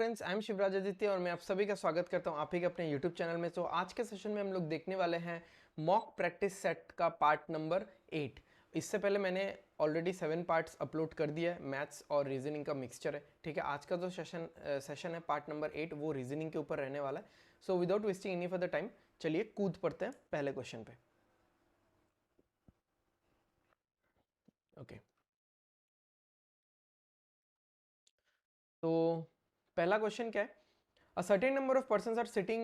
Friends, I am Shivraj Aditya और मैं आप सभी का स्वागत करता हूं आप ही के अपने यूट्यूब चैनल में। तो आज के सेशन में हम लोग देखने वाले हैं मॉक प्रैक्टिस सेट का पार्ट नंबर 8। इससे पहले मैंने ऑलरेडी 7 पार्ट्स अपलोड कर दिया है, मैथ्स और रीजनिंग का मिक्सचर है। ठीक है, आज का जो सेशन है पार्ट नंबर 8 वो रीजनिंग के ऊपर रहने वाला है। So without wasting any further time चलिए कूद पड़ते हैं पहले क्वेश्चन पे। ओके, तो पहला क्वेश्चन क्या है? A certain number of persons are sitting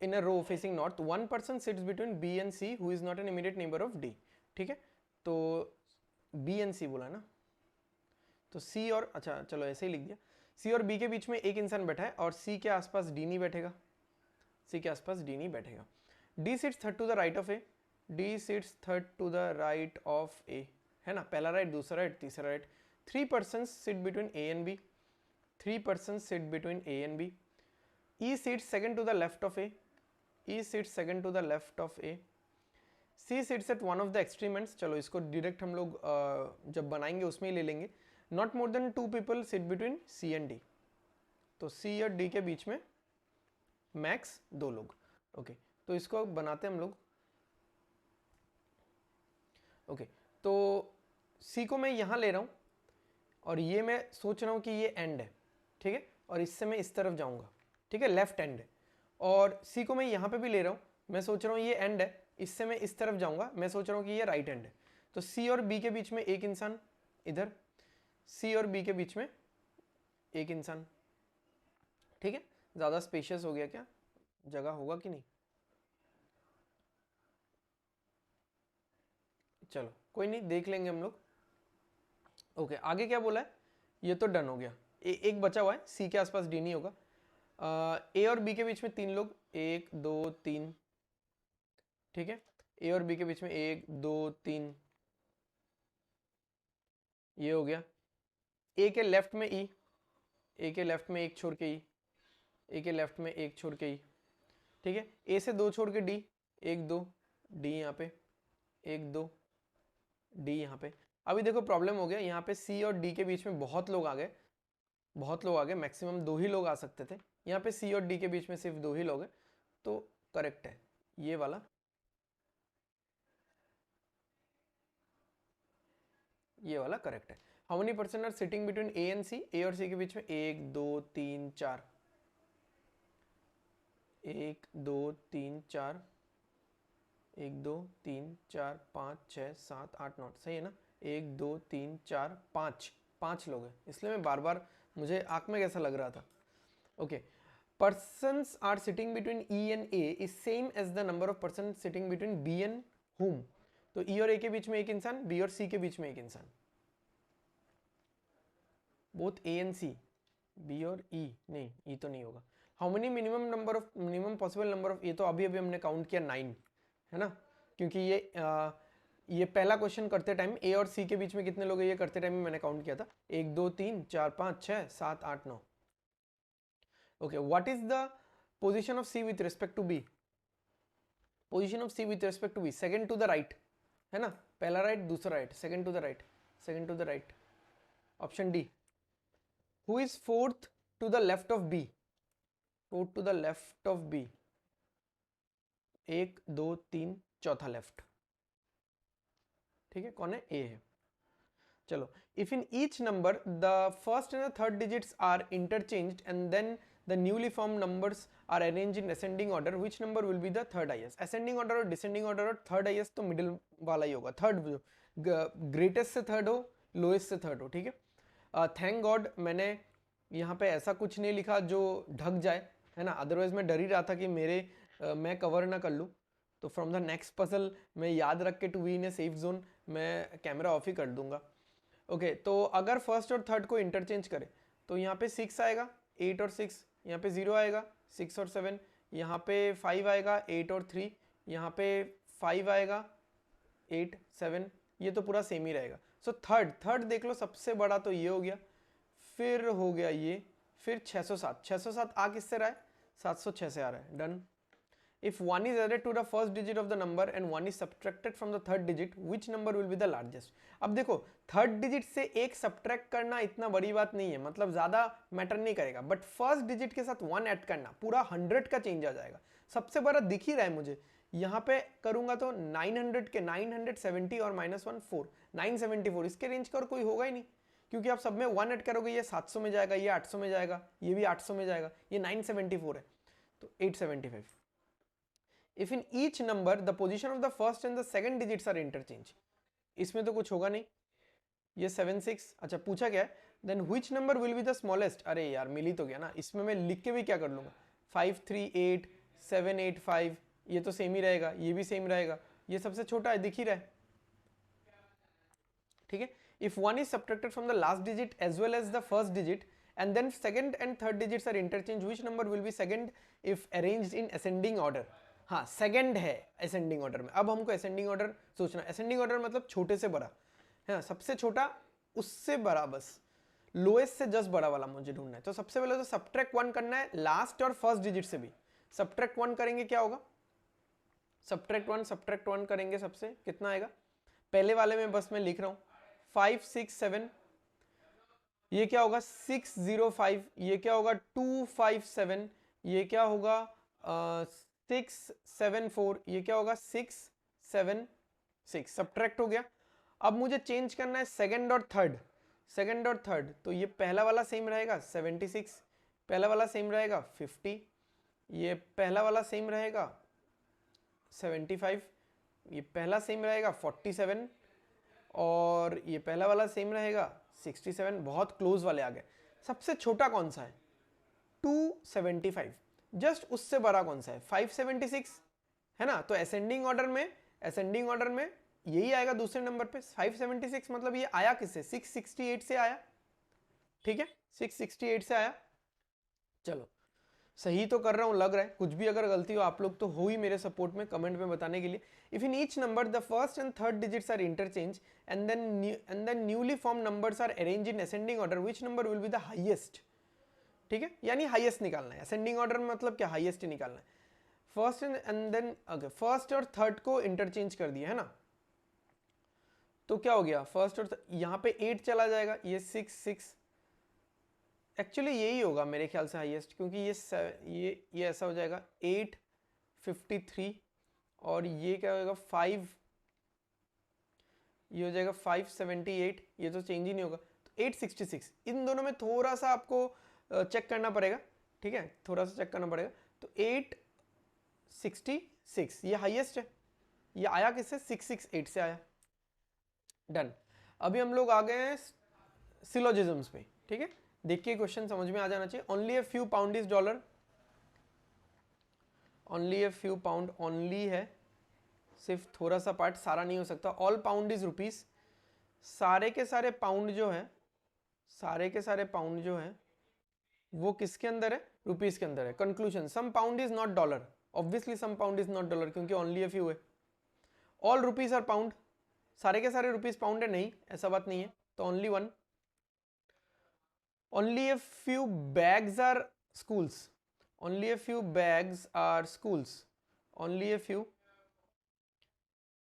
in a row facing north. One person sits between B and C, who is not an immediate neighbor of D. ठीक है, तो B and C बोला ना, तो C और अच्छा चलो ऐसे ही लिख दिया। C और B के बीच में एक इंसान बैठा है और C के आसपास D नहीं बैठेगा, C के आसपास D नहीं बैठेगा। D sits third to the right of A, D sits third to the right of A, है ना, पहला राइट, दूसरा राइट, तीसरा right. 3 persons sit between A and B, 3 persons sit between A and B. E sits second to the left of A, E sits second to the left of A. C sits at one of the extreme ends. चलो इसको direct हम लोग जब बनाएंगे उसमें ही ले लेंगे। Not more than 2 people sit between C and D. तो C और D के बीच में मैक्स 2 लोग। ओके, तो इसको बनाते हैं हम लोग। ओके, तो C को मैं यहाँ ले रहा हूँ और ये मैं सोच रहा हूँ कि ये एंड है, ठीक है, और इससे मैं इस तरफ जाऊँगा, ठीक है, लेफ्ट एंड है। और सी को मैं यहाँ पे भी ले रहा हूँ, मैं सोच रहा हूँ ये एंड है, इससे मैं इस तरफ जाऊँगा, मैं सोच रहा हूँ कि ये राइट एंड है। तो सी और बी के बीच में एक इंसान इधर, सी और बी के बीच में एक इंसान, ठीक है। ज़्यादा स्पेशियस हो गया क्या? जगह होगा कि नहीं? चलो कोई नहीं, देख लेंगे हम लोग। ओके, आगे क्या बोला है? ये तो डन हो गया। एक बचा हुआ है, सी के आसपास डी नहीं होगा। ए और बी के बीच में 3 लोग, 1 2 3, ठीक है। ए और बी के बीच में 1 2 3, ये हो गया। ए के लेफ्ट में ई, ए के लेफ्ट में एक छोड़ के ई, ए के लेफ्ट में एक छोड़ के ई, ठीक है। ए से 2 छोड़ के डी, 1 2, डी यहाँ पे 1 2, डी यहाँ पे। अभी देखो प्रॉब्लम हो गया, यहाँ पे सी और डी के बीच में बहुत लोग आ गए, बहुत लोग आ गए, मैक्सिमम 2 ही लोग आ सकते थे। यहाँ पे सी और डी के बीच में सिर्फ 2 ही लोग हैं, तो करेक्ट है ये वाला, ये वाला करेक्ट है। How many person are sitting between A and C? A और सी के बीच में 1 2 3 4, 1 2 3 4, 1 2 3 4 5 6 7 8 9, सही है ना? 1 2 3 4 5, 5 लोग हैं, इसलिए मैं बार बार, मुझे आंख में कैसा लग रहा था। Okay, persons are sitting between E and A is same as the number of persons sitting between B and whom? तो E और A के बीच में एक इंसान, B और C के बीच में एक इंसान, both A and C, B और E नहीं, E तो नहीं होगा। How many minimum possible number of, ये तो अभी अभी हमने काउंट किया 9, है ना, क्योंकि ये पहला क्वेश्चन करते टाइम ए और सी के बीच में कितने लोग हैं ये करते टाइम मैंने काउंट किया था, 1 2 3 4 5 6 7 8 9। Okay, what is the position of C with respect to B? Position of C with respect to B, second to the right, है ना, पहला राइट दूसरा right, second to the right, second to the right, option D. Who is fourth to the left of B? Fourth to the left of B, 1 2 3 चौथा left, ठीक है, कौन है? A है। चलो, if in each number the first and the third digits are interchanged and then the newly formed numbers are arranged in ascending order, which number will be the third highest? ascending order और descending order और third highest तो middle वाला ही होगा, third जो greatest से third हो, lowest से third हो, ठीक है। थैंक गॉड मैंने यहाँ पे ऐसा कुछ नहीं लिखा जो ढक जाए, है ना, अदरवाइज मैं डर ही रहा था कि मैं कवर ना कर लूँ। तो फ्रॉम द नेक्स्ट पजल मैं याद रख के to be in a safe zone मैं कैमरा ऑफ ही कर दूंगा। ओके, तो अगर फर्स्ट और थर्ड को इंटरचेंज करें तो यहाँ पे 6 आएगा, 8 और 6, यहाँ पे 0 आएगा, 6 और 7, यहाँ पे 5 आएगा, 8 और 3, यहाँ पे 5 आएगा, 8 7, ये तो पूरा सेम ही रहेगा। सो थर्ड देख लो, सबसे बड़ा तो ये हो गया, फिर हो गया ये, फिर 607 आ किससे रहा है? 706 से आ रहा है, done. if 1 is added to the first digit of the number and 1 is subtracted from the third digit, which number will be the largest? अब देखो थर्ड डिजिट से एक सब्ट्रैक्ट करना इतना बड़ी बात नहीं है, मतलब ज्यादा मैटर नहीं करेगा, बट फर्स्ट डिजिट के साथ 1 ऐड करना पूरा 100 का चेंज आ जाएगा। सबसे बड़ा दिख ही रहा है मुझे, यहाँ पे करूंगा तो 900 के 970 और -1 4 974, इसके रेंज का और कोई होगा ही नहीं, क्योंकि आप सब में 1 ऐड करोगे, ये 700 में जाएगा, ये 800 में जाएगा, ये भी 800 में जाएगा, ये 974 है, तो 875। If in each number the position of the first and the second digits are interchange, इसमें तो कुछ होगा नहीं, ये 76, अच्छा पूछा क्या है, then which number will be the smallest? अरे यार मिल ही तो गया ना, इसमें मैं लिख के भी क्या कर लूँगा, 538 785, ये तो सेम ही रहेगा, ये भी सेम रहेगा, ये सबसे छोटा है, दिख ही रहा है, ठीक है। If one is subtracted from the last digit as well as the first digit and then second and third digits are interchanged, which number will be second if arranged in ascending order? हाँ second है ascending order में। अब हमको ascending order सोचना, ascending order मतलब छोटे से बड़ा है, सबसे छोटा उससे बड़ा, बस लोएस्ट से जस्ट बड़ा वाला मुझे ढूंढना है। तो सबसे पहले तो सब्ट्रैक्ट 1 करना है लास्ट और फर्स्ट डिजिट से भी। सब्ट्रैक्ट 1 करेंगे क्या होगा, सब्ट्रैक्ट 1 करेंगे, सबसे कितना आएगा, पहले वाले में बस मैं लिख रहा हूँ 567, ये क्या होगा 605, ये क्या होगा 257, ये क्या होगा 674, ये क्या होगा 676, सब्ट्रैक्ट हो गया। अब मुझे चेंज करना है सेकंड और थर्ड, सेकंड और थर्ड, तो ये पहला वाला सेम रहेगा 76, पहला वाला सेम रहेगा 50, ये पहला वाला सेम रहेगा 75, ये पहला सेम रहेगा 47 और ये पहला वाला सेम रहेगा 67, बहुत क्लोज वाले आ गए। सबसे छोटा कौन सा है 275, जस्ट उससे बड़ा कौन सा है 576 है ना। तो असेंडिंग ऑर्डर में यही आएगा दूसरे नंबर पे 576, मतलब ये आया किससे 668 से आया, ठीक है 668 से आया। चलो सही तो कर रहा हूं लग रहा है, कुछ भी अगर गलती हो आप लोग तो हो ही मेरे सपोर्ट में कमेंट में बताने के लिए। If in each number the first and third digits are interchange and then newly form numbers are arrange in ascending order, which number will be the highest, ठीक है, यानी हाईएस्ट निकालना है। असेंडिंग ऑर्डर में मतलब क्या, हाईएस्ट ही निकालना है। First and then okay, first और थर्ड को इंटरचेंज कर दिया है ना, तो क्या हो गया फर्स्ट और यहाँ पे 8 चला जाएगा, ये 6 एक्चुअली यही होगा मेरे ख्याल से हाईएस्ट, क्योंकि ये ऐसा हो जाएगा 853 और ये क्या होगा 5, ये हो जाएगा 578, ये तो चेंज ही नहीं होगा, तो 866। इन दोनों में थोड़ा सा आपको चेक करना पड़ेगा, ठीक है, थोड़ा सा चेक करना पड़ेगा। तो 866 ये हाईएस्ट है, ये आया किससे 668 से आया, डन। अभी हम लोग आ गए हैं सिलोजिज्म्स पे, ठीक है, देखिए क्वेश्चन समझ में आ जाना चाहिए। Only a few pound is dollar, only a few pound, only है सिर्फ थोड़ा सा पार्ट, सारा नहीं हो सकता। ऑल पाउंड इज रुपीज, सारे के सारे पाउंड जो है, सारे के सारे पाउंड जो है वो किसके अंदर है, रुपीज के अंदर है। Conclusion, some pound is not dollar, obviously some pound is not dollar क्योंकि ओनली अ फ्यू है। ऑल रुपीज आर पाउंड, सारे के सारे रुपीज पाउंड है, नहीं ऐसा बात नहीं है, तो only one. Only a few bags are schools, only a few bags are schools, only a few।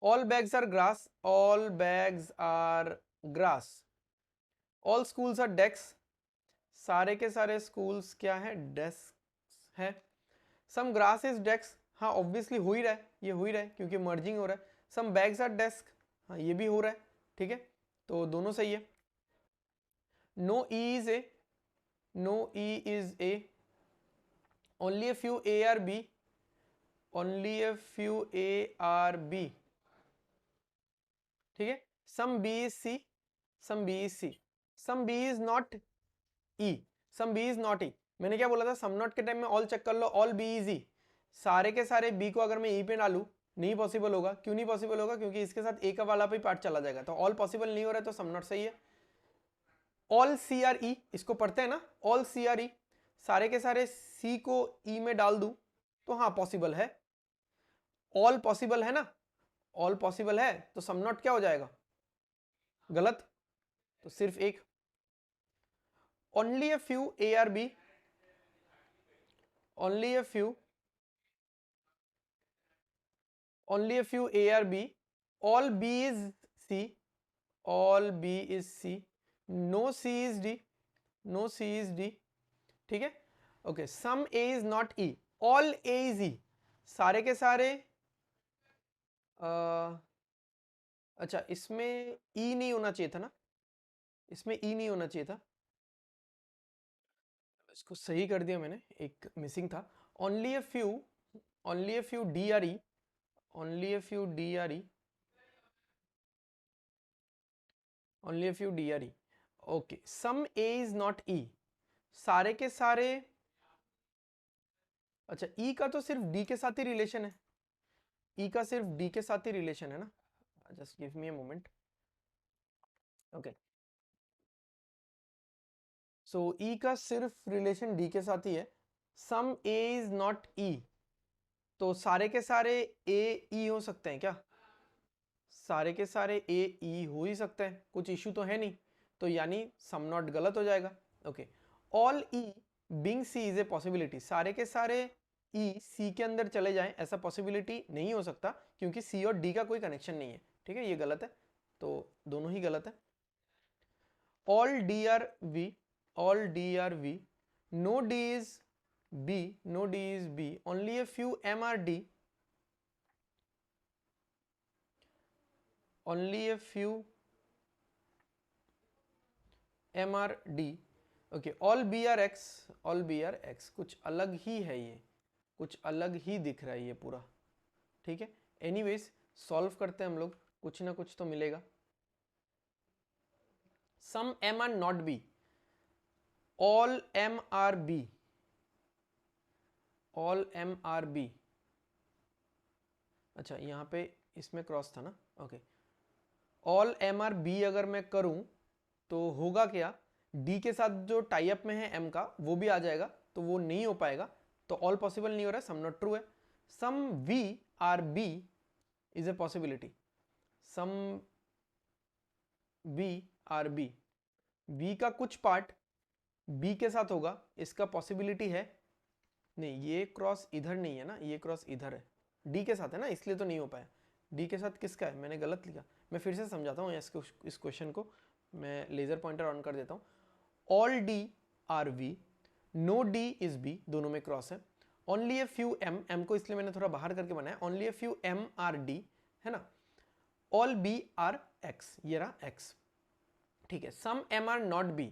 all bags are grass, all bags are grass। all schools are desks, सारे के सारे schools क्या है, desks है। some grass is desks, हाँ obviously हो ही रहा है, ये हो ही रहा है क्योंकि merging हो रहा है। some bags are desk, हाँ ये भी हो रहा है, ठीक है, तो दोनों सही है। no E is A, no E is A, only a few A are B, only a few A are B, ठीक है। some B is C, some B is C, some B is not E, some B is not E। मैंने क्या बोला था, some not के time में all check कर लो, all B is E। सारे के सारे B को अगर मैं E पे डालूं नहीं पॉसिबल होगा, क्यों नहीं पॉसिबल होगा, क्योंकि इसके साथ A का वाला भी पार्ट चला जाएगा, तो ऑल पॉसिबल नहीं हो रहा है, तो सम नॉट सही है। ऑल सी आर ई, इसको पढ़ते हैं ना, ऑल सी आर ई, सारे के सारे सी को ई में डाल दूं तो हाँ पॉसिबल है, ऑल पॉसिबल है ना, ऑल पॉसिबल है, तो सम नॉट क्या हो जाएगा, गलत, तो सिर्फ एक। Only a few A are B, only a few only a few A are B, all B is C, all B is C, no C is D, no C is D, ठीक है. Okay, some A is not E, all A is E, सारे के सारे अच्छा इसमें E नहीं होना चाहिए था ना, इसमें E नहीं होना चाहिए था, इसको सही कर दिया मैंने, एक मिसिंग था. only a few D are E, only a few D are E, only a few D are E. Okay, some A is not E, सारे के सारे, अच्छा E का तो सिर्फ D के साथ ही रिलेशन है, E का सिर्फ D के साथ ही रिलेशन है ना, just give me a moment. Okay, so E का सिर्फ रिलेशन D के साथ ही है. सम A इज नॉट E, तो सारे के सारे A E हो सकते हैं क्या, सारे के सारे A E हो ही सकते हैं, कुछ इशू तो है नहीं, तो यानी सम नॉट गलत हो जाएगा. Okay, all E being C is a possibility, सारे के सारे E C के अंदर चले जाएं ऐसा पॉसिबिलिटी नहीं हो सकता, क्योंकि C और D का कोई कनेक्शन नहीं है. ठीक है, ये गलत है, तो दोनों ही गलत है. all D are V, all D are V, no D is B, no D is B, only a few M are D, only a few M are D. Okay, all B are X, all B are X. कुछ अलग ही है ये, कुछ अलग ही दिख रहा है ये पूरा. ठीक है, एनीवेज सॉल्व करते हैं हम लोग, कुछ ना कुछ तो मिलेगा. some M are not B, all M are B, all M are B. अच्छा यहाँ पे इसमें क्रॉस था ना. Okay, all M are B अगर मैं करूं तो होगा क्या, D के साथ जो टाई अप में है M का वो भी आ जाएगा, तो वो नहीं हो पाएगा, तो ऑल पॉसिबल नहीं हो रहा है, सम नॉट ट्रू है. Some V are B is a possibility, some B are B, B का कुछ पार्ट B के साथ होगा, इसका पॉसिबिलिटी है नहीं. ये क्रॉस इधर नहीं है ना, ये क्रॉस इधर है, D के साथ है ना, इसलिए तो नहीं हो पाया. D के साथ किसका है, मैंने गलत लिखा, मैं फिर से समझाता हूँ इस क्वेश्चन को, मैं लेजर पॉइंटर ऑन कर देता हूँ. All D are V, no D is B, दोनों में क्रॉस है. Only a few M, M को इसलिए मैंने थोड़ा बाहर करके बनाया, only a few M are D, है ना. ऑल B आर X, ये रहा X. ठीक है, सम M आर नॉट B,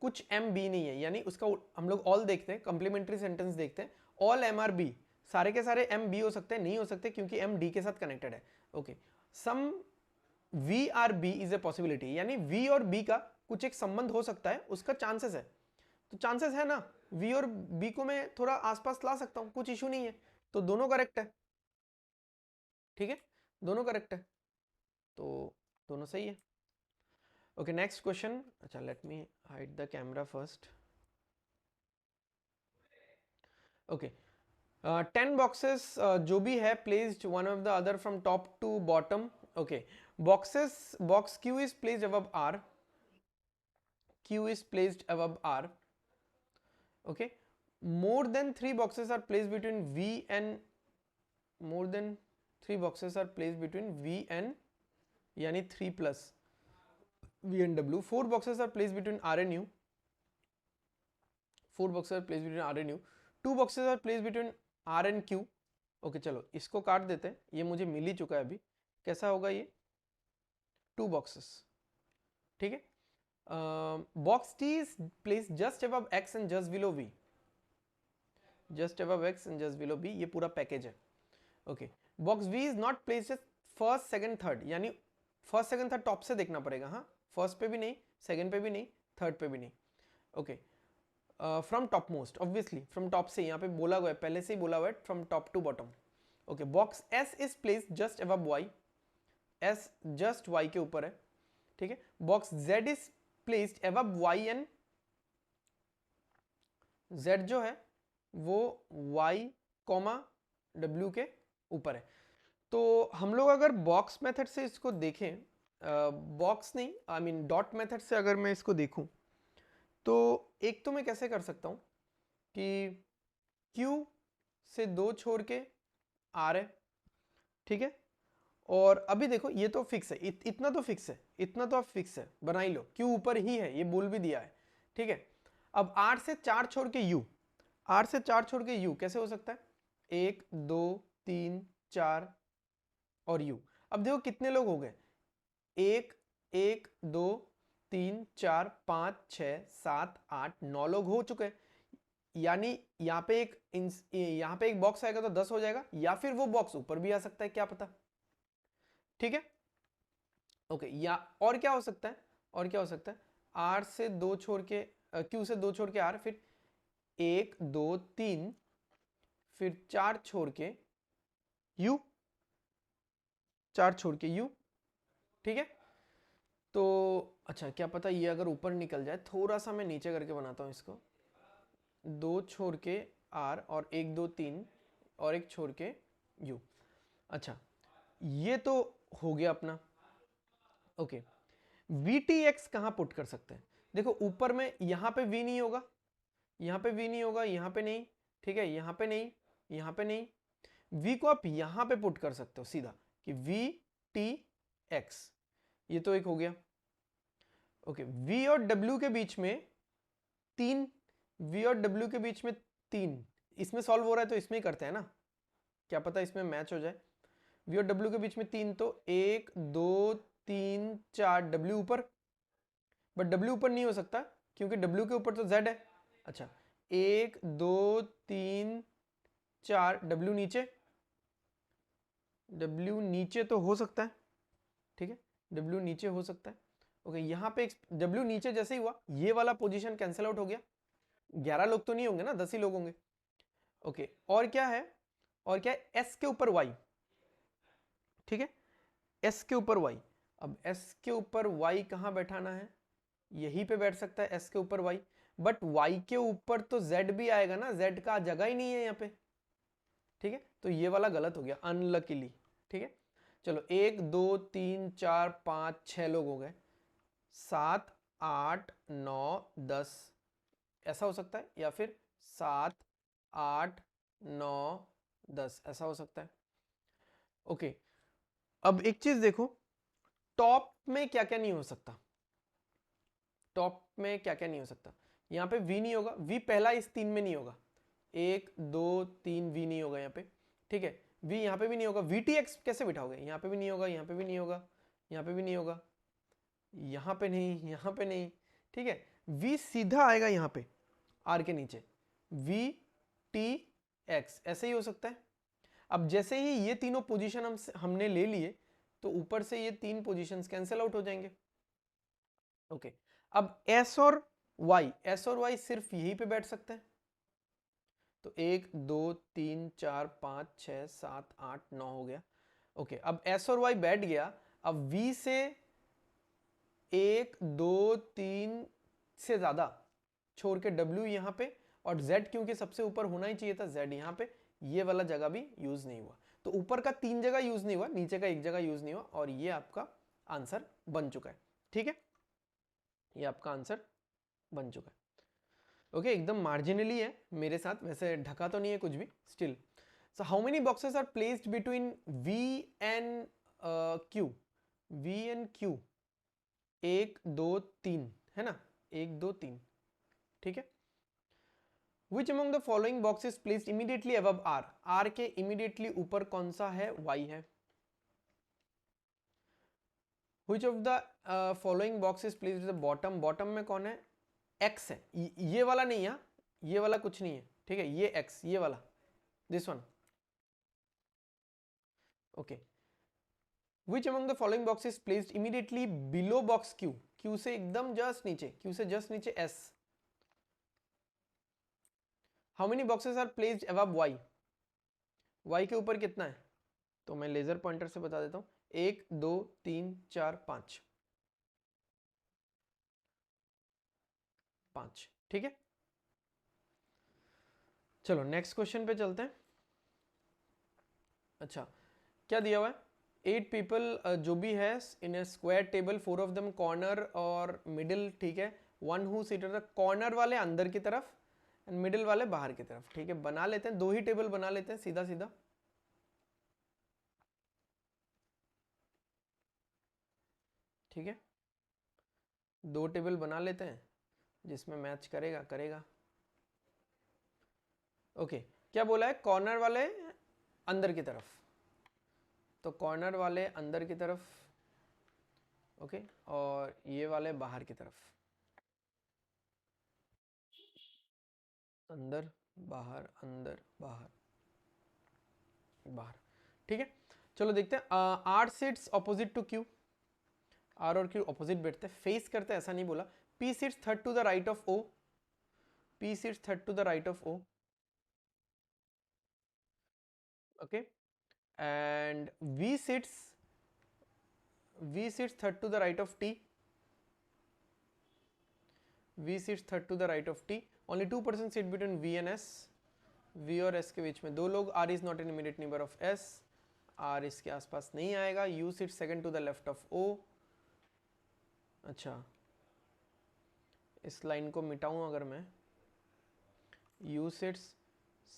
कुछ M B नहीं है, यानी उसका हम लोग ऑल देखते हैं, कंप्लीमेंट्री सेंटेंस देखते हैं. ऑल M आर B, सारे के सारे M B हो सकते हैं, नहीं हो सकते क्योंकि M D के साथ कनेक्टेड है. Okay, some V are B is a possibility, यानी V और B का कुछ एक संबंध हो सकता है, उसका चांसेस है, तो चांसेस है ना, V और B को मैं थोड़ा आसपास ला सकता हूं, कुछ इशू नहीं है, तो दोनों करेक्ट है. ठीक है, दोनों करेक्ट है, तो दोनों सही है. Okay, next question. अच्छा, let me hide the camera first. Okay, 10 boxes जो भी है placed one of the other from top to bottom. Okay, box Q is placed above R, Q is placed above R. Okay, more than 3 boxes are placed between V and, more than 3 boxes are placed between V and, यानी 3 plus V and W. 4 boxes are placed between R and U, 4 boxes are placed between R and U. 2 boxes are placed between R and Q. Okay, चलो इसको काट देते हैं, ये मुझे मिल ही चुका है अभी. कैसा होगा ये, 2 boxes. ठीक है, box T is placed just above X and just below V, just above X and just below B, ये पूरा पैकेज है. Okay, box V is not placed first second third, यानी फर्स्ट सेकंड थर्ड टॉप से देखना पड़ेगा. हाँ, first पे भी नहीं, सेकंड पे भी नहीं, थर्ड पे भी नहीं. Okay, from top most, obviously from top से, यहाँ पे बोला हुआ है, पहले से ही बोला हुआ है from top to bottom. Okay, box S is placed just above Y, S just Y के ऊपर है. ठीक है, box Z is placed above Y and, Z जो है वो Y कॉमा W के ऊपर है. तो हम लोग अगर बॉक्स मेथड से इसको देखें, बॉक्स नहीं, आई मीन डॉट मेथड से अगर मैं इसको देखूं, तो एक तो मैं कैसे कर सकता हूं कि Q से 2 छोड़ के R है. ठीक है। और अभी देखो ये तो फिक्स है, इतना तो फिक्स है, इतना तो आप फिक्स है, बना ही लो, क्यों ऊपर ही है, ये बोल भी दिया है, ठीक है। अब 8 से 4 छोड़ के u, 8 से 4 छोड़ के u कैसे हो सकता है, 1 2 3 4 और u। अब देखो कितने लोग हो गए, 1 1 2 3 4 5 6 7 8 9 लोग हो चुके हैं। यानी यहाँ पे एक बॉक्स आएगा तो 10 हो जाएगा, या फिर वो बॉक्स ऊपर भी आ सकता है, क्या पता, ठीक है। ओके, या और क्या हो सकता है, और क्या हो सकता है, आर से 2 छोड़ के क्यू से 2 छोड़ के आर, फिर 1 2 3, फिर 4 छोड़ के यू, 4 छोड़ के यू, ठीक है। तो अच्छा, क्या पता ये अगर ऊपर निकल जाए, थोड़ा सा मैं नीचे करके बनाता हूँ इसको, 2 छोड़ के आर और 1 2 3 और 1 छोड़ के यू। अच्छा, ये तो हो गया अपना। ओके, वी टी एक्स कहाँ पुट कर सकते हैं, देखो ऊपर में यहाँ पे वी नहीं होगा, यहाँ पे वी नहीं होगा, यहाँ पे नहीं, ठीक है, यहाँ पे नहीं, यहाँ पे नहीं, v को आप यहाँ पे पुट कर सकते हो सीधा कि v t x, ये तो एक हो गया। ओके, v और w के बीच में 3, v और w के बीच में 3, इसमें सॉल्व हो रहा है तो इसमें ही करते हैं ना, क्या पता इसमें मैच हो जाए। v और w के बीच में 3, तो 1 2 3 4, w ऊपर, बट w ऊपर नहीं हो सकता क्योंकि w के ऊपर तो z है। अच्छा, 1 2 3 4, w नीचे, w नीचे तो हो सकता है, ठीक है, w नीचे हो सकता है। ओके, यहाँ पे w नीचे जैसे ही हुआ, ये वाला पोजीशन कैंसिल आउट हो गया, 11 लोग तो नहीं होंगे ना, 10 ही लोग होंगे। ओके, और क्या है, और क्या है, s के ऊपर y, ठीक है, s के ऊपर y। अब s के ऊपर y कहाँ बैठाना है, यहीं पे बैठ सकता है s के ऊपर y, बट y के ऊपर तो z भी आएगा ना, z का जगह ही नहीं है यहाँ पे, ठीक है, तो ये वाला गलत हो गया अनलकीली, ठीक है। चलो 1 2 3 4 5 6 लोग हो गए, 7 8 9 10 ऐसा हो सकता है, या फिर 7 8 9 10 ऐसा हो सकता है। ओके, अब एक चीज देखो, टॉप में क्या क्या नहीं हो सकता, टॉप में क्या क्या नहीं हो सकता, यहाँ पे v नहीं होगा, v पहला इस 3 में नहीं होगा, 1 2 3 v नहीं होगा यहाँ पे, ठीक है, v यहाँ पे भी नहीं होगा, वी टी एक्स कैसे बिठाओगे, यहाँ पे भी नहीं होगा, यहाँ पे भी नहीं होगा, यहाँ पे भी नहीं होगा, यहाँ पे नहीं, यहाँ पे नहीं, ठीक है, v सीधा आएगा यहाँ पे r के नीचे, v t x ऐसे ही हो सकता है। अब जैसे ही ये तीनों पोजीशन हमने ले लिए, तो ऊपर से ये 3 पोजीशंस कैंसिल आउट हो जाएंगे। ओके, अब s और y सिर्फ यहीं पे बैठ सकते हैं, तो 1 2 3 4 5 6 7 8 9 हो गया। ओके, अब s और y बैठ गया, अब v से 1 2 3 से ज्यादा छोड़ के w यहाँ पे, और z क्योंकि सबसे ऊपर होना ही चाहिए था, z यहाँ पे, ये वाला जगह भी यूज नहीं हुआ, तो ऊपर का 3 जगह यूज नहीं हुआ, नीचे का 1 जगह यूज नहीं हुआ, और ये आपका आंसर बन चुका है, ठीक है, ये आपका आंसर बन चुका है। ओके, एकदम मार्जिनली है मेरे साथ, वैसे ढका तो नहीं है कुछ भी, still. So how many boxes are placed between v and q, v and q, 1 2 3 है ना, 1 2 3, ठीक है। Which among the following box is placed immediately above R? R के immediately ऊपर कौन सा है, Y है। Which of the following box is placed at the bottom? Bottom में कौन है, X है, ये वाला नहीं है, ये वाला कुछ नहीं है, ठीक है, ये X, ये वाला, this one, okay. Which among the following box is placed immediately below box Q? Q से एकदम जस्ट नीचे, Q से जस्ट नीचे S. How many boxes are placed above Y? Y के ऊपर कितना है, तो मैं लेजर पॉइंटर से बता देता हूं, 1 2 3 4 5, 5, ठीक है। चलो नेक्स्ट क्वेश्चन पे चलते हैं। अच्छा, क्या दिया हुआ है, 8 पीपल जो भी है in a square table, 4 of them corner और मिडिल, ठीक है, 1 हु सीटेड द कॉर्नर वाले अंदर की तरफ एंड मिडिल वाले बाहर की तरफ, ठीक है, बना लेते हैं, 2 ही टेबल बना लेते हैं सीधा सीधा। ठीक है, 2 टेबल बना लेते हैं जिसमें मैच करेगा करेगा। ओके, क्या बोला है, कॉर्नर वाले अंदर की तरफ, तो कॉर्नर वाले अंदर की तरफ, ओके, और ये वाले बाहर की तरफ, अंदर बाहर अंदर बाहर बाहर, ठीक है। चलो देखते हैं, R sits opposite to Q, R और क्यू ऑपोजिट बैठते हैं, फेस करते हैं, ऐसा नहीं बोला। P sits third to the right of O, P sits third to the right of O, okay, and v sits third to the right of t, v sits third to the right of t, only 2 persons sit between v and s, v और s के बीच में 2 लोग, r is not an immediate neighbor of s, r इसके आसपास नहीं आएगा, u sits second to the left of o। अच्छा, इस लाइन को मिटाऊं अगर मैं, u sits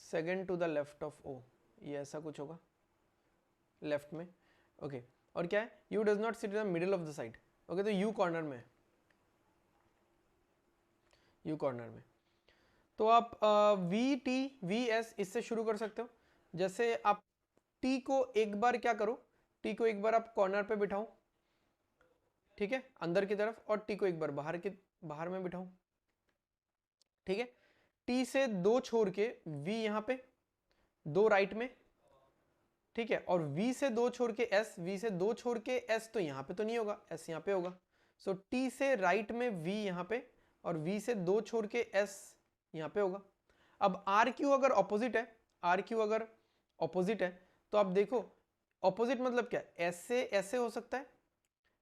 second to the left of o, ये ऐसा कुछ होगा लेफ्ट में, ओके। और क्या है, u does not sit in the middle of the side, okay, तो u कॉर्नर में, u कॉर्नर में। तो आप वी टी वी एस इससे शुरू कर सकते हो। जैसे आप t को एक बार क्या करो, t को एक बार आप कॉर्नर पे बिठाओ, ठीक है, अंदर की तरफ, और t को एक बार बाहर में बिठाओ, ठीक है। t से 2 छोड़ के v यहाँ पे, 2 राइट में, ठीक है, और v से 2 छोड़ के s, v से 2 छोड़ के s, तो यहाँ पे तो नहीं होगा, s यहाँ पे होगा। सो t से राइट में v यहाँ पे, और v से 2 छोड़ के s यहाँ पे होगा। अब आर क्यू अगर ऑपोजिट है, आर क्यू अगर ऑपोजिट है, तो आप देखो ऑपोजिट मतलब क्या, ऐसे ऐसे हो सकता है,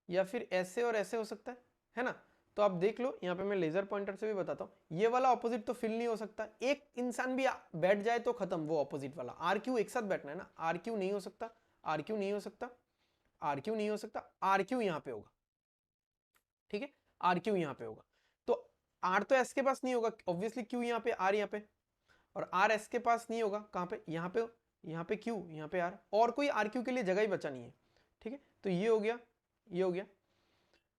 या फिर ऐसे और ऐसे हो सकता है ना। तो आप देख लो, यहाँ पे मैं लेजर पॉइंटर से भी बताता हूँ, ये वाला ऑपोजिट तो फिल नहीं हो सकता, एक इंसान भी बैठ जाए तो खत्म वो ऑपोजिट वाला। आर क्यू एक साथ बैठना है ना, आर क्यू नहीं हो सकता, आर क्यू नहीं हो सकता, आर क्यू नहीं हो सकता, आर क्यू यहाँ पे होगा, ठीक है, आर क्यू यहाँ पे होगा। तो आर तो एस के पास नहीं होगा ऑब्वियसली, क्यू यहाँ पे, आर यहाँ पे, और आर एस के पास नहीं होगा, कहाँ पे, यहाँ पे क्यू, यहाँ पे आर, और कोई आर क्यू के लिए जगह ही बचा नहीं है, ठीक है। तो ये हो गया, ये हो गया,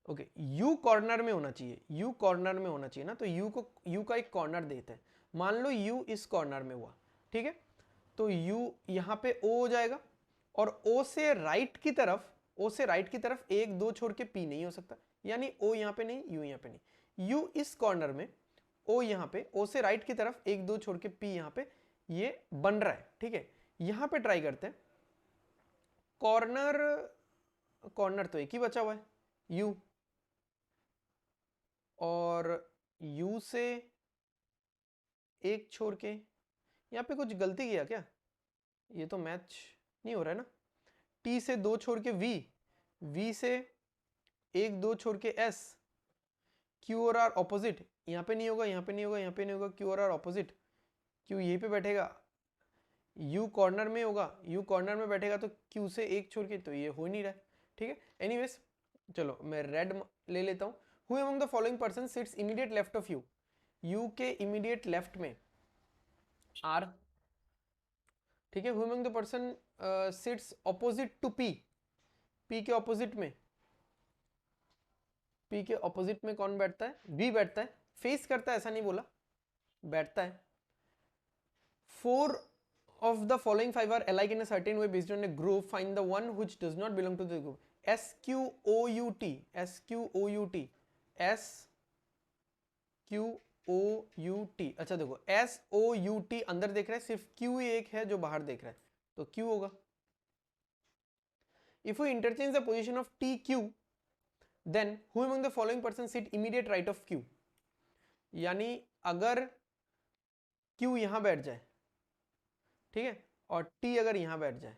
ओके। U कॉर्नर में होना चाहिए, U कॉर्नर में होना चाहिए ना, तो U का एक कॉर्नर देते हैं, मान लो U इस कॉर्नर में हुआ, ठीक है, तो U यहाँ पे O हो जाएगा, और O से राइट की तरफ, O से राइट की तरफ 1 2 छोड़ के P नहीं हो सकता, यानी O यहाँ पे नहीं, U यहाँ पे नहीं, U इस कॉर्नर में, O यहाँ पे, O से राइट की तरफ 1 2 छोड़ के P यहाँ पे, ये बन रहा है, ठीक है। यहाँ पे ट्राई करते हैं, कॉर्नर तो एक ही बचा हुआ है U, और U से एक छोड़ के, यहाँ पे कुछ गलती किया क्या, ये तो मैच नहीं हो रहा है ना। T से 2 छोड़ के V से 1 2 छोड़ के S, Q और R ऑपोजिट, यहाँ पे नहीं होगा, यहाँ पे नहीं होगा, यहाँ पे नहीं होगा, Q और R ऑपोजिट, Q यहीं पे बैठेगा, U कॉर्नर में होगा, U कॉर्नर में बैठेगा, तो Q से 1 छोड़ के, तो ये हो ही नहीं रहा है, ठीक है। एनीवेज, चलो मैं रेड ले लेता हूँ। Who among the following person sits immediate left of you? U के immediate left में R, ठीक है। Who among the person sits opposite to P? P के opposite में, P के opposite में कौन बैठता है, V बैठता है, फेस करता है ऐसा नहीं बोला, बैठता है। 4 of the following 5 are alike in a certain way based on a group, find the one which does not belong to the group. SQOUT, SQOUT, SQOUT, अच्छा देखो SOUT अंदर देख रहा है, सिर्फ Q एक है जो बाहर देख रहा है, तो Q होगा। If we interchange the position of TQ, then who among the following persons sit immediate right of Q? यानी अगर Q यहां बैठ जाए, ठीक है, और T अगर यहां बैठ जाए,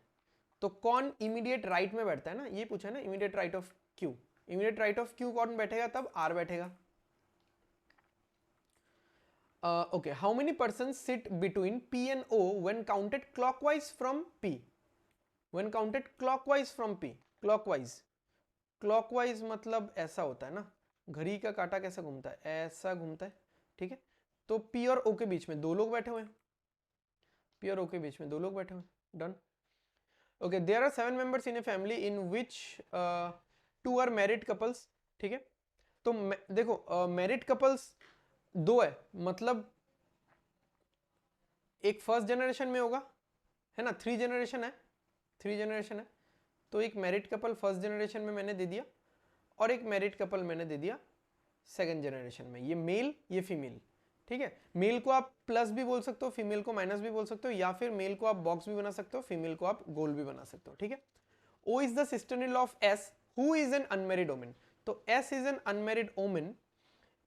तो कौन इमीडिएट राइट में बैठता है ना, ये पूछा है ना, immediate right of Q, immediate right of Q कौन बैठेगा, तब R बैठेगा। Okay, how many persons sit between P and O when counted clockwise from P? When counted clockwise from P, clockwise मतलब ऐसा होता है ना, घड़ी का कांटा कैसा घूमता है, ऐसा घूमता है, ठीक है। तो P और O के बीच में 2 लोग बैठे हुए हैं, P और O के बीच में 2 लोग बैठे हुए हैं, done. Okay, there are 7 members in a family in which 2 are married couples, ठीक है। तो देखो मैरिड कपल्स 2 है, मतलब एक फर्स्ट जनरेशन में होगा, है ना, 3 जनरेशन है, 3 जनरेशन है, तो एक मैरिड कपल फर्स्ट जनरेशन में मैंने दे दिया और एक मैरिड कपल मैंने दे दिया सेकंड जनरेशन में, ये मेल ये फीमेल, ठीक है। मेल को आप प्लस भी बोल सकते हो, फीमेल को माइनस भी बोल सकते हो, या फिर मेल को आप बॉक्स भी बना सकते हो, फीमेल को आप गोल भी बना सकते हो, ठीक है। O is the sister-in-law of S, who is an unmarried woman. तो S is an unmarried woman,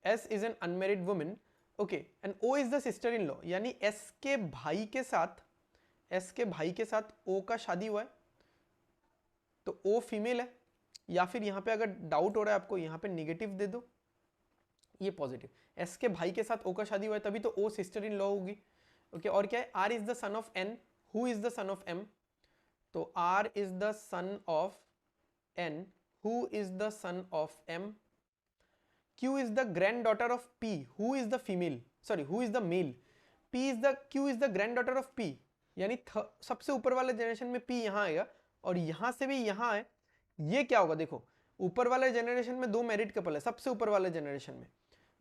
S is an unmarried woman, okay, and O is the sister-in-law, यानी S के भाई के साथ, S के भाई के साथ O का शादी हुआ है, तो O फीमेल है, या फिर यहाँ पे अगर डाउट हो रहा है आपको, यहाँ पे निगेटिव दे दो, ये पॉजिटिव, S के भाई के साथ O का शादी हुआ है, तभी तो O सिस्टर इन लॉ होगी, ओके। और क्या है, R is the son of N, who is the son of M, तो R is the son of N, who is the son of M, Q is the granddaughter of P, who is the female, sorry who is the male, Q is the granddaughter of P, यानी सबसे ऊपर वाले generation में P यहाँ आएगा और यहाँ से भी यहाँ आए, ये क्या होगा, देखो ऊपर वाले जनरेशन में 2 मैरिड कपल है सबसे ऊपर वाले जनरेशन में,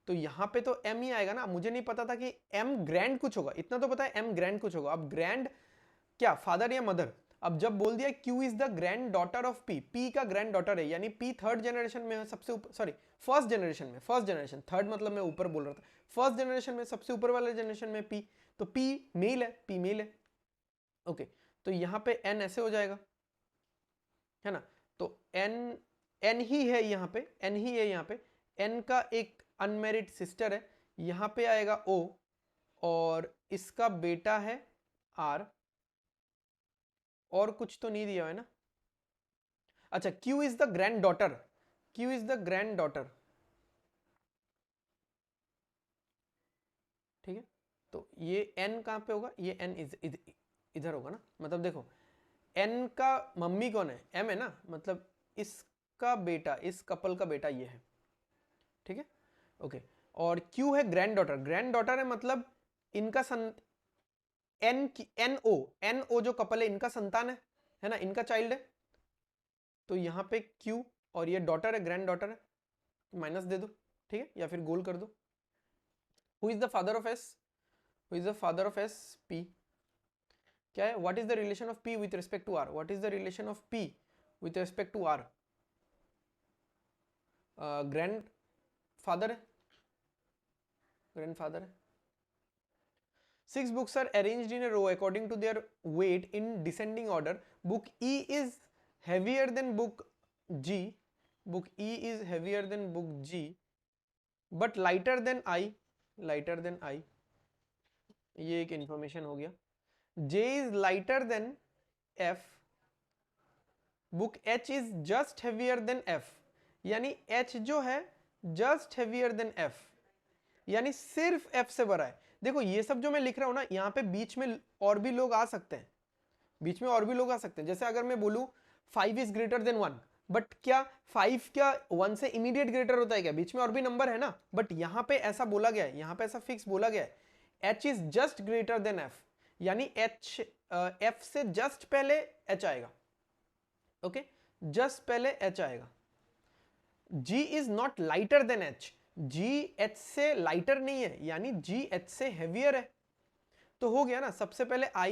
तो यहाँ पे तो M ही आएगा ना। मुझे नहीं पता था कि M ग्रैंड कुछ होगा, इतना तो पता है M ग्रैंड कुछ होगा। अब ग्रैंड क्या, फादर या मदर, अब जब बोल दिया Q is the grand daughter of P, P का ग्रैंड डॉटर है, यानी P थर्ड जनरेशन में है सबसे ऊपर, सॉरी फर्स्ट जनरेशन में, फर्स्ट जनरेशन, थर्ड मतलब मैं ऊपर बोल रहा था, फर्स्ट जनरेशन में सबसे ऊपर वाले जनरेशन में P, तो P मेल है, P मेल है, ओके। तो यहाँ पे N ऐसे हो जाएगा, है ना, तो N ही है यहाँ पे, N ही है यहाँ पे, N का एक अनमेरिड सिस्टर है, यहाँ पे आएगा O और इसका बेटा है R, और कुछ तो नहीं दिया है ना, अच्छा Q is the grand daughter, Q is the grand daughter, ठीक है। तो ये N कहाँ पे होगा, ये N इधर होगा ना, मतलब देखो N का मम्मी कौन है, M है ना, मतलब इसका बेटा, इस कपल का बेटा ये है, ठीक है, ओके। और Q है ग्रैंड डॉटर, ग्रैंड डॉटर है मतलब इनका NO जो कपल है इनका संतान है ना, इनका चाइल्ड है, तो यहाँ पे Q और ये डॉटर है, ग्रैंड डॉटर है, माइनस दे दो, ठीक है, या फिर गोल कर दो। Who is the father of S, who is the father of S, P, क्या है, what is the relation of P with respect to R, what is the relation of P with respect to R, grandfather है, grandfather है। 6 books are arranged in a row according to their weight in descending order. Book E is heavier than book G. Book E is heavier than book G, but lighter than I. Lighter than I. ये एक information हो गया। J is lighter than F. Book H is just heavier than F. यानी H जो है just heavier than F, यानी सिर्फ F से बड़ा है। देखो ये सब जो मैं लिख रहा हूं ना, यहाँ पे बीच में और भी लोग आ सकते हैं, बीच में और भी लोग आ सकते हैं। जैसे अगर मैं बोलूं 5 इज ग्रेटर देन 1, बट क्या 5 क्या 1 से इमीडिएट ग्रेटर होता है क्या, बीच में और भी नंबर है ना, बट यहाँ पे ऐसा बोला गया है, यहाँ पे ऐसा फिक्स बोला गया है, H is just greater than F, यानी F से जस्ट पहले H आएगा, ओके, जस्ट पहले H आएगा। G is not lighter than H, G H से लाइटर नहीं है, यानी G H से हेवियर है, तो हो गया ना, सबसे पहले I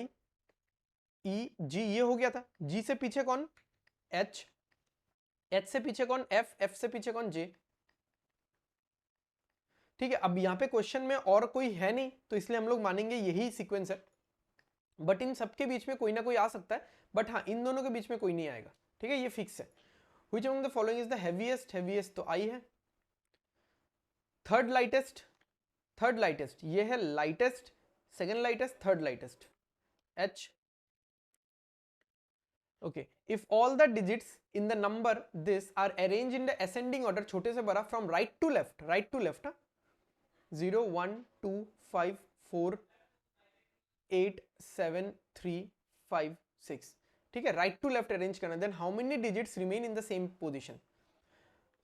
E G, ये हो गया था, G से पीछे कौन H, H से पीछे कौन F, F से पीछे कौन J, ठीक है। अब यहाँ पे क्वेश्चन में और कोई है नहीं, तो इसलिए हम लोग मानेंगे यही सीक्वेंस है, बट इन सबके बीच में कोई ना कोई आ सकता है, बट हाँ इन दोनों के बीच में कोई नहीं आएगा, ठीक है, ये फिक्स है। Which among the following is the heaviest, heaviest तो I है। थर्ड लाइटेस्ट ये है lightest, second lightest, third lightest H, okay. If all the digits in the number this are arrange in the ascending order, छोटे से बड़ा, from right to left, right to left, 0 1 2 5 4 8 7 3 5 6, ठीक है, right to left arrange करना। Then how many digits remain in the same position,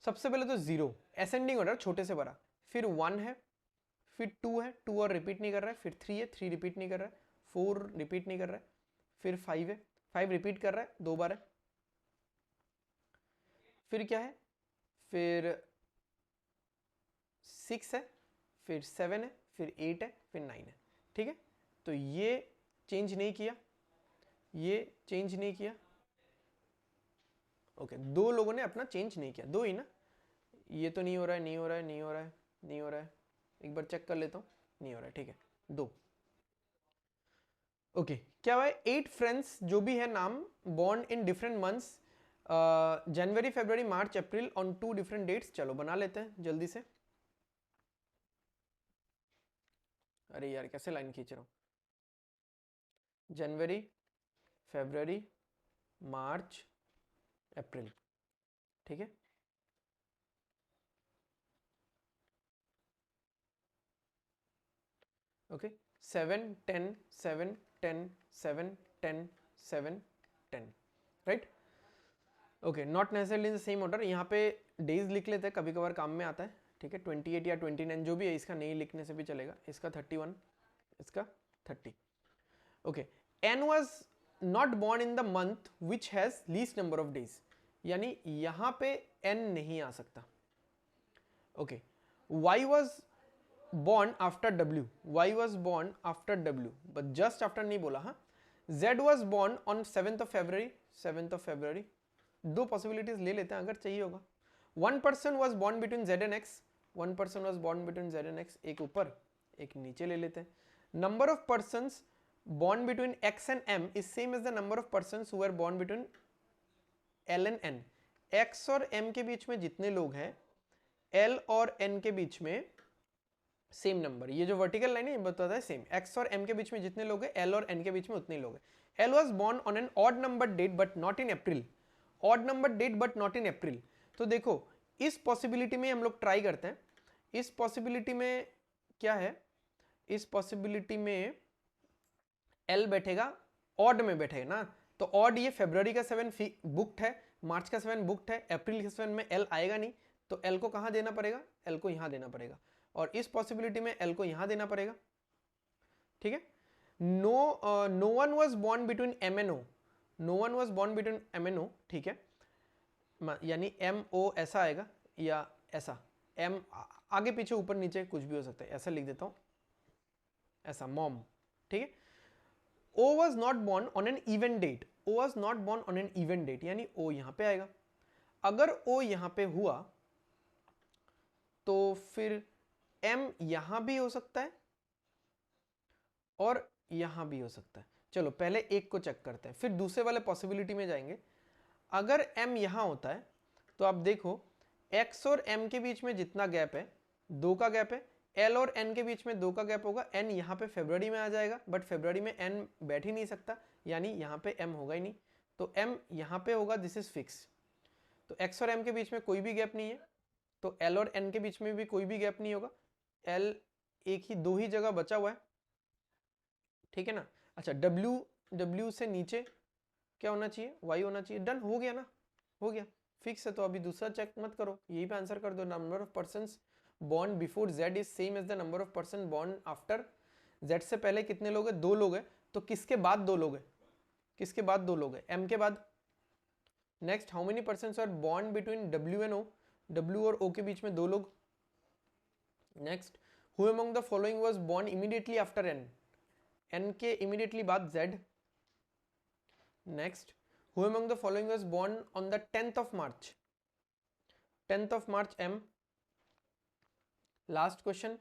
सबसे पहले तो 0 ascending order, छोटे से बड़ा, फिर 1 है, फिर 2 है, 2 और रिपीट नहीं कर रहा है, फिर 3 है, 3 रिपीट नहीं कर रहा है, 4 रिपीट नहीं कर रहा है, फिर 5 है, 5 रिपीट कर रहा है, 2 बार है, फिर क्या है, फिर 6 है, फिर 7 है, फिर 8 है, फिर 9 है। ठीक है, तो ये चेंज नहीं किया, ये चेंज नहीं किया। ओके, दो लोगों ने अपना चेंज नहीं किया, दो ही ना, ये तो नहीं हो रहा है, नहीं हो रहा है, नहीं हो रहा है, नहीं हो रहा है, एक बार चेक कर लेता हूँ, नहीं हो रहा है, ठीक है, दो। ओके, क्या हुआ है, 8 फ्रेंड्स जो भी है नाम, born in different months, January, February, March, April, on 2 different dates. चलो बना लेते हैं जल्दी से। अरे यार कैसे लाइन खींच रहा हूँ, जनवरी, फरवरी, मार्च, अप्रैल, ठीक है। Okay, 7 10 7 10 7 10 7 10, right. Okay, not necessarily in the same order, यहाँ पे डेज लिख लेते हैं, कभी कभार काम में आता है, ठीक है। 28 या 29 जो भी है, इसका नहीं लिखने से भी चलेगा, इसका 31, इसका 30। Okay, N was not born in the month which has least number of days, यानी यहाँ पे एन नहीं आ सकता। Okay, Y was born after W, Y was born after W, but just after नहीं बोला, हाँ। Z was born on 7th of February, 7th of February, दो possibilities ले लेते हैं अगर चाहिए होगा। One person was born between Z and X, one person was born between Z and X, एक ऊपर एक नीचे ले लेते हैं। Number of persons born between X and M is same as the number of persons who were born between L and N, X और M के बीच में जितने लोग हैं, L और N के बीच में सेम नंबर, ये जो वर्टिकल लाइन है ये बताता है सेम, एक्स और एम के बीच में जितने लोग हैं, एल और एन के बीच में उतने लोग हैं। L was born on an odd number date but not in April, odd number date but not in April. तो देखो इस पॉसिबिलिटी में हम लोग ट्राई करते हैं, इस पॉसिबिलिटी में क्या है, इस पॉसिबिलिटी में एल बैठेगा, ऑड में बैठेगा ना, तो ऑड ये फेब्रुवरी का 7 बुक्ड है, मार्च का 7 बुक्ड है, अप्रैल के 7 में एल आएगा नहीं, तो एल को कहाँ देना पड़ेगा, एल को यहाँ देना पड़ेगा, और इस पॉसिबिलिटी में एल को यहां देना पड़ेगा, ठीक है। No one was born between M N O, no one was born between M N O, ठीक है, यानी एम ओ ऐसा आएगा या ऐसा, एम आगे पीछे ऊपर नीचे कुछ भी हो सकता है, ऐसा लिख देता हूं, ऐसा मॉम, ठीक है। O was not born on an even date, O was not born on an even date, यानी ओ यहां पे आएगा। अगर ओ यहां पे हुआ तो फिर M यहां भी हो सकता है और यहां भी हो सकता है। चलो पहले एक को चेक करते हैं, फिर दूसरे वाले पॉसिबिलिटी में जाएंगे। अगर M यहां होता है तो आप देखो X और M के बीच में जितना गैप है, 2 का गैप है, L और N के बीच में 2 का गैप होगा, N यहां पे फरवरी में आ जाएगा, बट फरवरी में N बैठ ही नहीं सकता, यानी यहां पे M होगा ही नहीं, तो M यहां पे होगा, दिस इज फिक्स। तो X और M के बीच में कोई भी गैप नहीं है, तो L और N के बीच में भी कोई भी गैप नहीं होगा, L एक ही, दो ही जगह बचा हुआ है, ठीक है ना। अच्छा, W से नीचे क्या होना चाहिए, Y होना चाहिए, डन हो गया ना, हो गया, फिक्स है। तो अभी दूसरा चेक मत करो, यही पे आंसर कर दो, number of persons born before Z is same as the number of person born after Z। से पहले कितने लोग हैं, 2 लोग हैं, तो किसके बाद 2 लोग हैं, किसके बाद 2 लोग हैं, M के बाद। Next, how many persons are born between W and O, W और O के बीच में 2 लोग। Next, who among the following was born immediately after N, N के immediately बाद Z। next, who among the following was born on the 10th of March, 10th of March M। last question,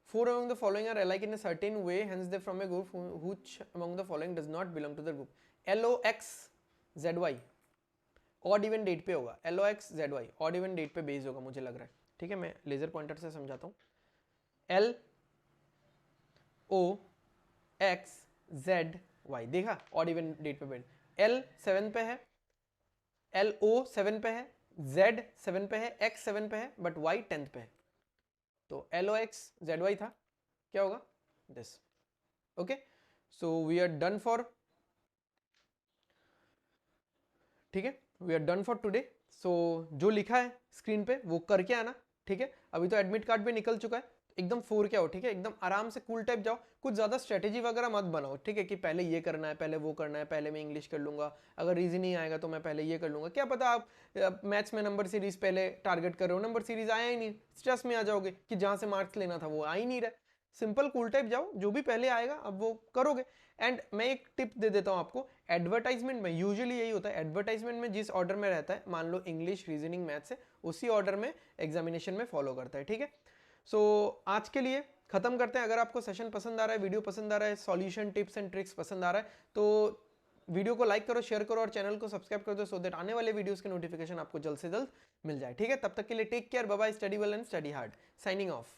4 among the following are alike in a certain way, hence they from a group which among the following does not belong to the group, LOX ZY, odd even date पे होगा, LOX ZY odd even date पे base होगा मुझे लग रहा है, ठीक है। मैं लेजर पॉइंटर से समझाता हूँ, L O X Z Y, देखा ऑड इवन डेट पे बेट, L 7 पे है, L O 7 पे है, Z 7 पे है, X 7 पे है, बट Y 10th पे है, तो L O X Z Y था, क्या होगा this. Okay, so we are done for, ठीक है, we are done for today. सो जो लिखा है स्क्रीन पे वो करके आना, ठीक है। अभी तो एडमिट कार्ड भी निकल चुका है, एकदम 4 के आओ, ठीक है, एकदम आराम से कूल टाइप जाओ, कुछ ज़्यादा स्ट्रेटेजी वगैरह मत बनाओ, ठीक है, कि पहले ये करना है, पहले वो करना है, पहले मैं इंग्लिश कर लूँगा, अगर रीजनिंग आएगा तो मैं पहले ये कर लूँगा। क्या पता आप मैथ्स में नंबर सीरीज पहले टारगेट कर रहे हो, नंबर सीरीज आया ही नहीं, स्ट्रेस में आ जाओगे कि जहाँ से मार्क्स लेना था वो आ ही नहीं रहा। सिंपल कूल टाइप जाओ, जो भी पहले आएगा अब वो करोगे। एंड मैं एक टिप दे देता हूँ आपको, एडवर्टाइजमेंट में यूजुअली यही होता है, एडवर्टाइजमेंट में जिस ऑर्डर में रहता है, मान लो इंग्लिश, रीजनिंग, मैथ्स है, उसी ऑर्डर में एग्जामिनेशन में फॉलो करता है, ठीक है। सो आज के लिए खत्म करते हैं। अगर आपको सेशन पसंद आ रहा है, वीडियो पसंद आ रहा है, सॉल्यूशन टिप्स एंड ट्रिक्स पसंद आ रहा है, तो वीडियो को लाइक करो, शेयर करो और चैनल को सब्सक्राइब कर दो, सो दैट आने वाले वीडियोस के नोटिफिकेशन आपको जल्द से जल्द मिल जाए, ठीक है। तब तक के लिए take care, bye bye, study well and study hard, signing of.